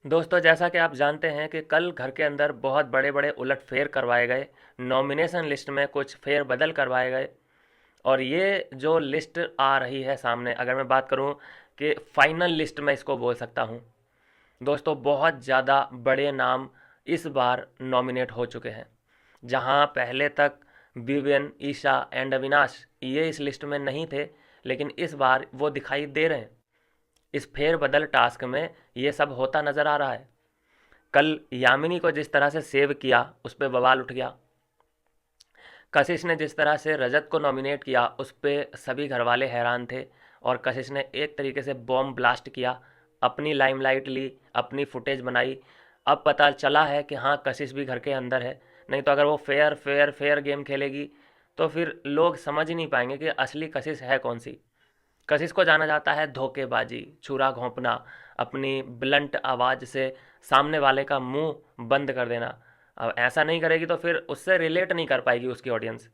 दोस्तों, जैसा कि आप जानते हैं कि कल घर के अंदर बहुत बड़े बड़े उलटफेर करवाए गए। नॉमिनेशन लिस्ट में कुछ फेर बदल करवाए गए। और ये जो लिस्ट आ रही है सामने, अगर मैं बात करूं कि फाइनल लिस्ट में इसको बोल सकता हूं, दोस्तों बहुत ज़्यादा बड़े नाम इस बार नॉमिनेट हो चुके हैं। जहां पहले तक विवियन, ईशा एंड अविनाश ये इस लिस्ट में नहीं थे, लेकिन इस बार वो दिखाई दे रहे हैं। इस फेरबदल टास्क में ये सब होता नज़र आ रहा है। कल यामिनी को जिस तरह से सेव किया, उस पर बवाल उठ गया। कशिश ने जिस तरह से रजत को नॉमिनेट किया, उस पर सभी घर वाले हैरान थे। और कशिश ने एक तरीके से बॉम्ब ब्लास्ट किया, अपनी लाइमलाइट ली, अपनी फुटेज बनाई। अब पता चला है कि हाँ, कशिश भी घर के अंदर है। नहीं तो अगर वो फेयर फेयर फेयर गेम खेलेगी तो फिर लोग समझ ही नहीं पाएंगे कि असली कशिश है कौन सी। कशिश को जाना जाता है धोखेबाजी, छुरा घोंपना, अपनी ब्लंट आवाज़ से सामने वाले का मुंह बंद कर देना। अब ऐसा नहीं करेगी तो फिर उससे रिलेट नहीं कर पाएगी उसकी ऑडियंस।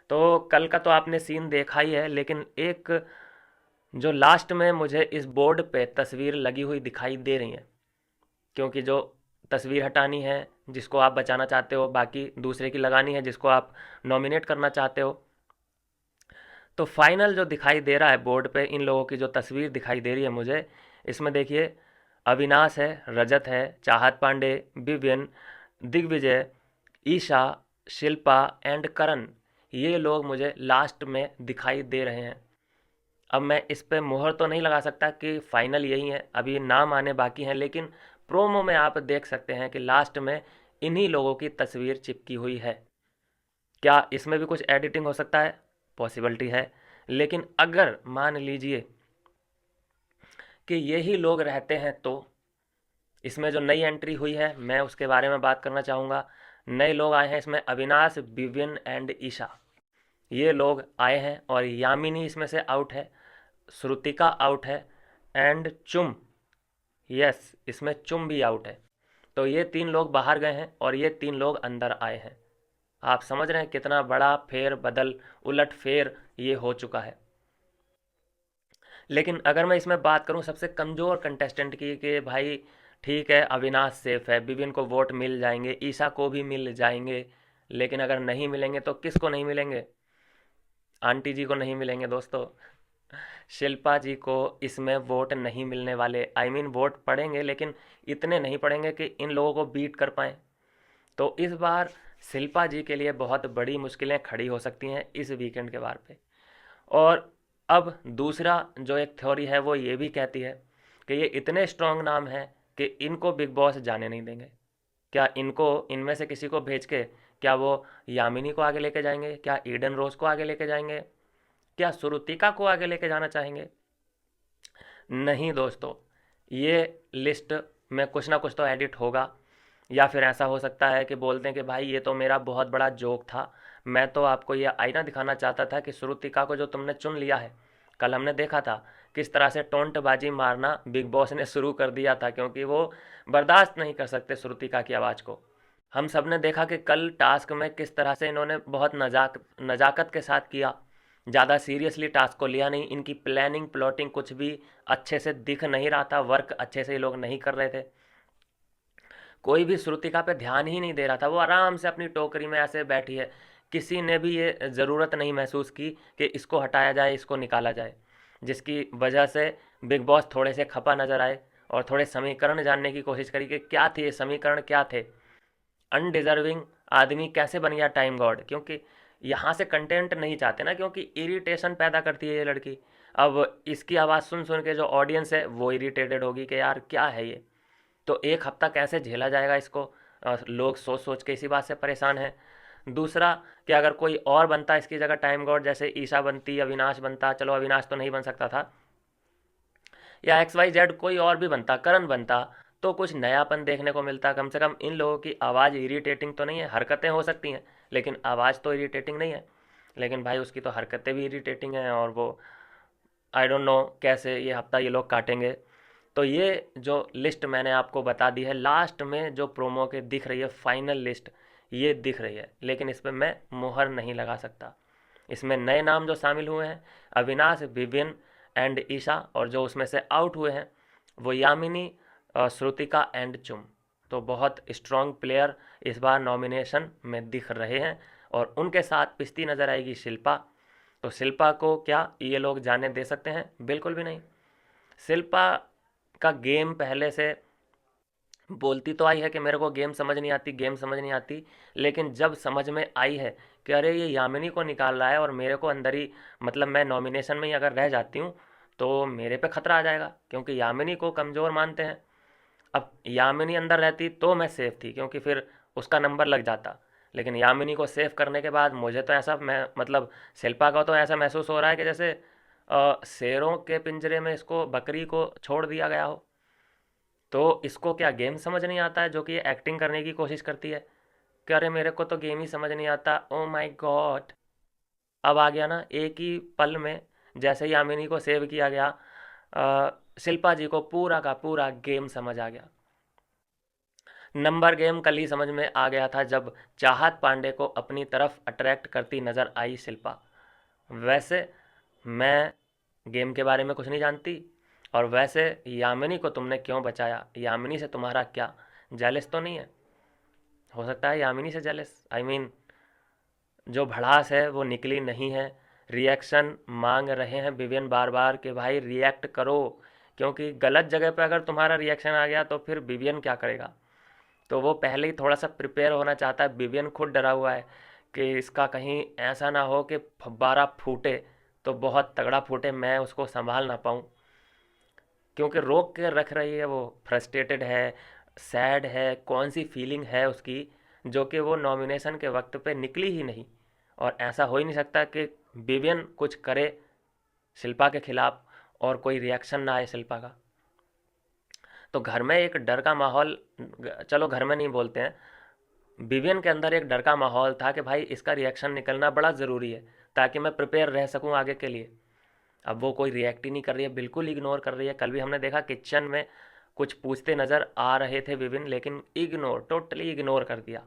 तो कल का तो आपने सीन देखा ही है, लेकिन एक जो लास्ट में मुझे इस बोर्ड पे तस्वीर लगी हुई दिखाई दे रही है, क्योंकि जो तस्वीर हटानी है जिसको आप बचाना चाहते हो, बाकी दूसरे की लगानी है जिसको आप नॉमिनेट करना चाहते हो। तो फाइनल जो दिखाई दे रहा है बोर्ड पे, इन लोगों की जो तस्वीर दिखाई दे रही है मुझे, इसमें देखिए, अविनाश है, रजत है, चाहत पांडे, विवियन, दिग्विजय, ईशा, शिल्पा एंड करण, ये लोग मुझे लास्ट में दिखाई दे रहे हैं। अब मैं इस पे मुहर तो नहीं लगा सकता कि फाइनल यही है, अभी नाम आने बाकी हैं, लेकिन प्रोमो में आप देख सकते हैं कि लास्ट में इन्हीं लोगों की तस्वीर चिपकी हुई है। क्या इसमें भी कुछ एडिटिंग हो सकता है? पॉसिबिलिटी है। लेकिन अगर मान लीजिए कि यही लोग रहते हैं, तो इसमें जो नई एंट्री हुई है मैं उसके बारे में बात करना चाहूँगा। नए लोग आए हैं इसमें, अविनाश, विवियन एंड ईशा, ये लोग आए हैं। और यामिनी इसमें से आउट है, श्रुतिका आउट है, एंड चुम, यस, इसमें चुम भी आउट है। तो ये तीन लोग बाहर गए हैं और ये तीन लोग अंदर आए हैं। आप समझ रहे हैं कितना बड़ा फेर बदल, उलट फेर ये हो चुका है। लेकिन अगर मैं इसमें बात करूं सबसे कमज़ोर कंटेस्टेंट की, कि भाई ठीक है, अविनाश सेफ है, विपिन को वोट मिल जाएंगे, ईशा को भी मिल जाएंगे, लेकिन अगर नहीं मिलेंगे तो किसको नहीं मिलेंगे? आंटी जी को नहीं मिलेंगे दोस्तों। शिल्पा जी को इसमें वोट नहीं मिलने वाले। आई मीन वोट पड़ेंगे, लेकिन इतने नहीं पड़ेंगे कि इन लोगों को बीट कर पाएँ। तो इस बार शिल्पा जी के लिए बहुत बड़ी मुश्किलें खड़ी हो सकती हैं इस वीकेंड के बार पे। और अब दूसरा जो एक थ्योरी है वो ये भी कहती है कि ये इतने स्ट्रांग नाम हैं कि इनको बिग बॉस जाने नहीं देंगे। क्या इनको, इनमें से किसी को भेज के, क्या वो यामिनी को आगे लेके जाएंगे? क्या ईडन रोज को आगे लेके जाएंगे? क्या श्रुतिका को आगे लेके जाना चाहेंगे? नहीं दोस्तों, ये लिस्ट में कुछ ना कुछ तो एडिट होगा। या फिर ऐसा हो सकता है कि बोलते हैं कि भाई ये तो मेरा बहुत बड़ा जोक था, मैं तो आपको ये आईना दिखाना चाहता था कि श्रुतिका को जो तुमने चुन लिया है। कल हमने देखा था किस तरह से टोंटबाजी मारना बिग बॉस ने शुरू कर दिया था, क्योंकि वो बर्दाश्त नहीं कर सकते श्रुतिका की आवाज़ को। हम सब ने देखा कि कल टास्क में किस तरह से इन्होंने बहुत नज़ाकत के साथ किया। ज़्यादा सीरियसली टास्क को लिया नहीं, इनकी प्लानिंग प्लॉटिंग कुछ भी अच्छे से दिख नहीं रहा था, वर्क अच्छे से ये लोग नहीं कर रहे थे। कोई भी श्रुतिका पे ध्यान ही नहीं दे रहा था, वो आराम से अपनी टोकरी में ऐसे बैठी है। किसी ने भी ये ज़रूरत नहीं महसूस की कि इसको हटाया जाए, इसको निकाला जाए, जिसकी वजह से बिग बॉस थोड़े से खपा नजर आए और थोड़े समीकरण जानने की कोशिश करी कि क्या थे ये समीकरण, क्या थे। अनडिजर्विंग आदमी कैसे बन गया टाइम गॉड? क्योंकि यहाँ से कंटेंट नहीं चाहते ना, क्योंकि इरिटेशन पैदा करती है ये लड़की। अब इसकी आवाज़ सुन सुन के जो ऑडियंस है वो इरिटेटेड होगी कि यार क्या है ये। तो एक हफ्ता कैसे झेला जाएगा इसको? लोग सोच सोच के इसी बात से परेशान हैं। दूसरा, कि अगर कोई और बनता इसकी जगह टाइम गॉड, जैसे ईशा बनती, अविनाश बनता, चलो अविनाश तो नहीं बन सकता था, या एक्स वाई जेड कोई और भी बनता, करण बनता, तो कुछ नयापन देखने को मिलता। कम से कम इन लोगों की आवाज़ इरिटेटिंग तो नहीं है, हरकतें हो सकती हैं लेकिन आवाज़ तो इरिटेटिंग नहीं है। लेकिन भाई उसकी तो हरकतें भी इरिटेटिंग हैं, और वो आई डोंट नो कैसे ये हफ्ता ये लोग काटेंगे। तो ये जो लिस्ट मैंने आपको बता दी है, लास्ट में जो प्रोमो के दिख रही है फाइनल लिस्ट, ये दिख रही है, लेकिन इस पर मैं मुहर नहीं लगा सकता। इसमें नए नाम जो शामिल हुए हैं, अविनाश, विविन एंड ईशा, और जो उसमें से आउट हुए हैं वो यामिनी, श्रुतिका एंड चुम। तो बहुत स्ट्रॉन्ग प्लेयर इस बार नॉमिनेशन में दिख रहे हैं, और उनके साथ पिसती नज़र आएगी शिल्पा। तो शिल्पा को क्या ये लोग जाने दे सकते हैं? बिल्कुल भी नहीं। शिल्पा का गेम पहले से बोलती तो आई है कि मेरे को गेम समझ नहीं आती, गेम समझ नहीं आती, लेकिन जब समझ में आई है कि अरे ये यामिनी को निकाल रहा है और मेरे को अंदर ही, मतलब मैं नॉमिनेशन में ही अगर रह जाती हूँ तो मेरे पे खतरा आ जाएगा, क्योंकि यामिनी को कमज़ोर मानते हैं। अब यामिनी अंदर रहती तो मैं सेफ थी, क्योंकि फिर उसका नंबर लग जाता। लेकिन यामिनी को सेव करने के बाद मुझे तो ऐसा, मैं मतलब शिल्पा का तो ऐसा महसूस हो रहा है कि जैसे शेरों के पिंजरे में इसको, बकरी को छोड़ दिया गया हो। तो इसको क्या गेम समझ नहीं आता है, जो कि एक्टिंग करने की कोशिश करती है कि अरे मेरे को तो गेम ही समझ नहीं आता। ओ माय गॉड, अब आ गया ना एक ही पल में, जैसे ही यामिनी को सेव किया गया, शिल्पा जी को पूरा का पूरा गेम समझ आ गया। नंबर गेम कल ही समझ में आ गया था, जब चाहत पांडे को अपनी तरफ अट्रैक्ट करती नज़र आई शिल्पा। वैसे मैं गेम के बारे में कुछ नहीं जानती, और वैसे यामिनी को तुमने क्यों बचाया? यामिनी से तुम्हारा क्या, जेलस तो नहीं है? हो सकता है यामिनी से जेलस, आई मीन जो भड़ास है वो निकली नहीं है। रिएक्शन मांग रहे हैं विवियन बार बार कि भाई रिएक्ट करो, क्योंकि गलत जगह पे अगर तुम्हारा रिएक्शन आ गया तो फिर विवियन क्या करेगा? तो वो पहले ही थोड़ा सा प्रिपेयर होना चाहता है। विवियन खुद डरा हुआ है कि इसका कहीं ऐसा ना हो कि फब्बारा फूटे तो बहुत तगड़ा फूटे, मैं उसको संभाल ना पाऊँ, क्योंकि रोक के रख रही है। वो फ्रस्ट्रेटेड है, सैड है, कौन सी फीलिंग है उसकी जो कि वो नॉमिनेशन के वक्त पे निकली ही नहीं। और ऐसा हो ही नहीं सकता कि विवियन कुछ करे शिल्पा के खिलाफ और कोई रिएक्शन ना आए शिल्पा का। तो घर में एक डर का माहौल, चलो घर में नहीं बोलते हैं, विवियन के अंदर एक डर का माहौल था कि भाई इसका रिएक्शन निकलना बड़ा ज़रूरी है, ताकि मैं प्रिपेयर रह सकूं आगे के लिए। अब वो कोई रिएक्ट ही नहीं कर रही है, बिल्कुल इग्नोर कर रही है। कल भी हमने देखा किचन में कुछ पूछते नज़र आ रहे थे विविन, लेकिन इग्नोर, टोटली इग्नोर कर दिया,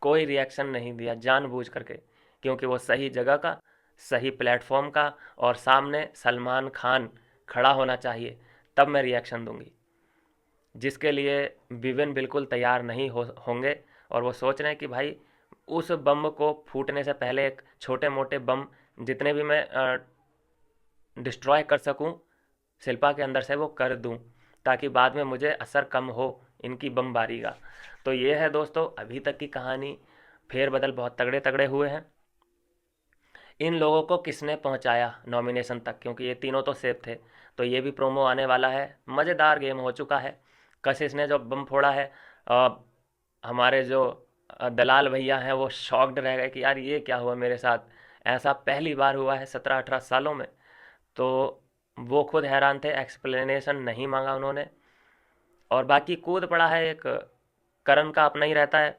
कोई रिएक्शन नहीं दिया जानबूझ करके, क्योंकि वो सही जगह का, सही प्लेटफॉर्म का, और सामने सलमान खान खड़ा होना चाहिए, तब मैं रिएक्शन दूंगी, जिसके लिए विविन बिल्कुल तैयार नहीं होंगे। और वो सोच रहे हैं कि भाई उस बम को फूटने से पहले एक छोटे मोटे बम जितने भी मैं डिस्ट्रॉय कर सकूं शिल्पा के अंदर से वो कर दूं, ताकि बाद में मुझे असर कम हो इनकी बमबारी का। तो ये है दोस्तों अभी तक की कहानी। फेरबदल बहुत तगड़े तगड़े हुए हैं। इन लोगों को किसने पहुंचाया नॉमिनेशन तक, क्योंकि ये तीनों तो सेफ थे। तो ये भी प्रोमो आने वाला है, मज़ेदार गेम हो चुका है। कशिश ने जो बम फोड़ा है, अ, हमारे जो दलाल भैया हैं वो शॉक्ड रह गए कि यार ये क्या हुआ मेरे साथ, ऐसा पहली बार हुआ है 17-18 सालों में। तो वो खुद हैरान थे, एक्सप्लेनेशन नहीं मांगा उन्होंने। और बाकी कूद पड़ा है एक, करण का अपना ही रहता है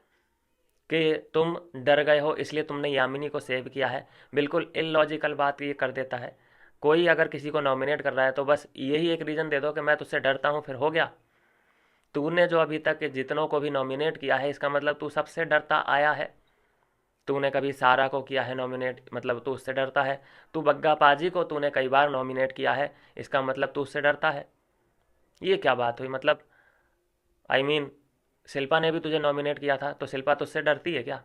कि तुम डर गए हो इसलिए तुमने यामिनी को सेव किया है। बिल्कुल इलॉजिकल बात ये कर देता है। कोई अगर किसी को नॉमिनेट कर रहा है तो बस यही एक रीज़न दे दो कि मैं तुझसे डरता हूँ, फिर हो गया। तूने जो अभी तक जितनों को भी नॉमिनेट किया है, इसका मतलब तू सबसे डरता आया है। तूने कभी सारा को किया है नॉमिनेट, मतलब तू उससे डरता है। तू बग्गा पाजी को तूने कई बार नॉमिनेट किया है, इसका मतलब तू उससे डरता है। ये क्या बात हुई? मतलब आई मीन शिल्पा ने भी तुझे नॉमिनेट किया था, तो शिल्पा तुझसे डरती है क्या?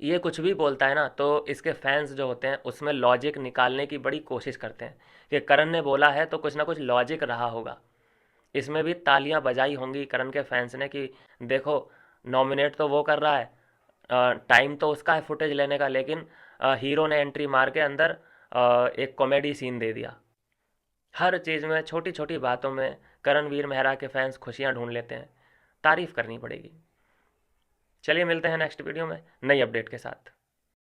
ये कुछ भी बोलता है ना, तो इसके फैंस जो होते हैं उसमें लॉजिक निकालने की बड़ी कोशिश करते हैं कि करण ने बोला है तो कुछ ना कुछ लॉजिक रहा होगा। इसमें भी तालियां बजाई होंगी करण के फैंस ने कि देखो, नॉमिनेट तो वो कर रहा है, टाइम तो उसका है फुटेज लेने का, लेकिन हीरो ने एंट्री मार के अंदर एक कॉमेडी सीन दे दिया। हर चीज़ में, छोटी छोटी बातों में करणवीर मेहरा के फैंस खुशियां ढूंढ लेते हैं। तारीफ करनी पड़ेगी। चलिए मिलते हैं नेक्स्ट वीडियो में नई अपडेट के साथ।